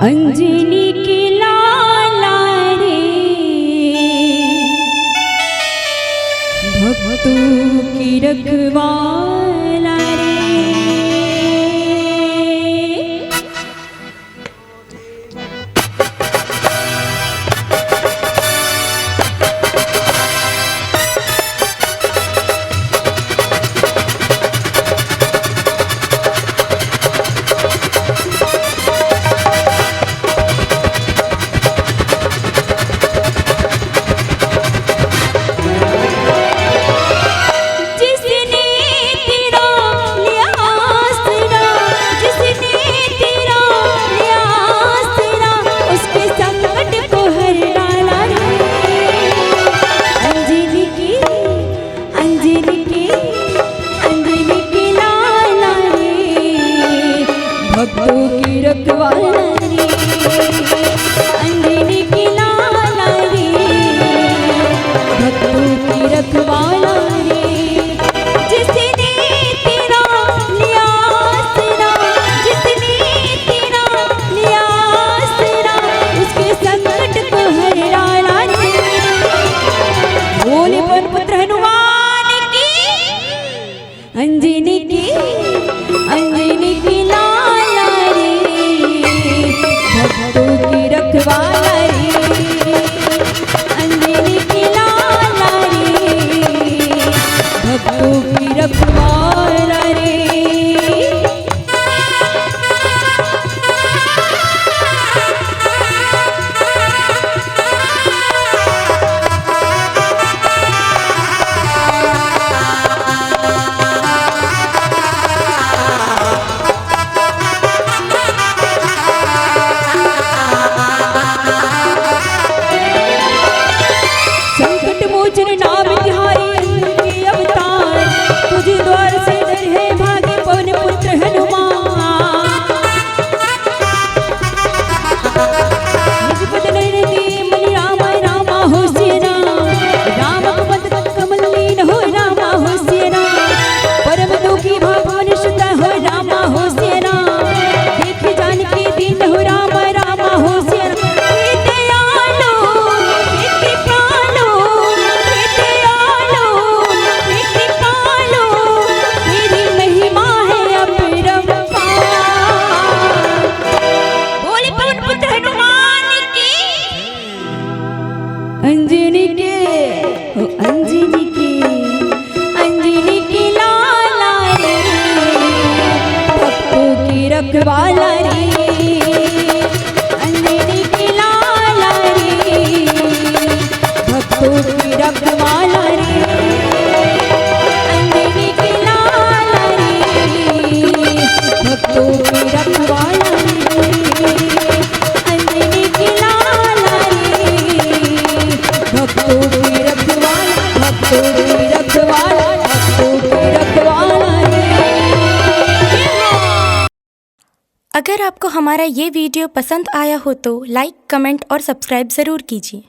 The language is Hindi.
अंजनी की लाला रे भक्तों की रखवाला रे। भक्तों की रखवाला रे अंजनी की लाला रे भक्तों की रखवाला रे। जिसने तेरा लिया आसरा जिसने तेरा लिया आसरा उसके संकट को हर डाला रे। बोले पवन पुत्र हनुमान की अंजनी की लाला रे भक्तों की रखवाला रे अंजनी की लाला रे भक्तों की रखवाला रे। नाम तिहारी के अवतार तुझ द्वार से डर है भागे पवन पुत्र हनुमान। निज पद नयन दे मनि रामा रामा हो सेना राम पद कमल लीन हो रामा हो सेना परम दुखी भवन सुता हो रामा हो सेना देख जान के दीन हो रामा रामा हो सेना। अंजनी की लाला रे भक्तों की रखवाला रे अंजनी की लाला रे भक्तों की रखवाला रे अंजनी की लाला रे भक्तों की रखवाला रे अंजनी की लाला रे भक्तों की रखवाला भक्तों की रखवाला भक्तों की रखवाला रे। अगर आपको हमारा ये वीडियो पसंद आया हो तो लाइक, कमेंट और सब्सक्राइब ज़रूर कीजिए।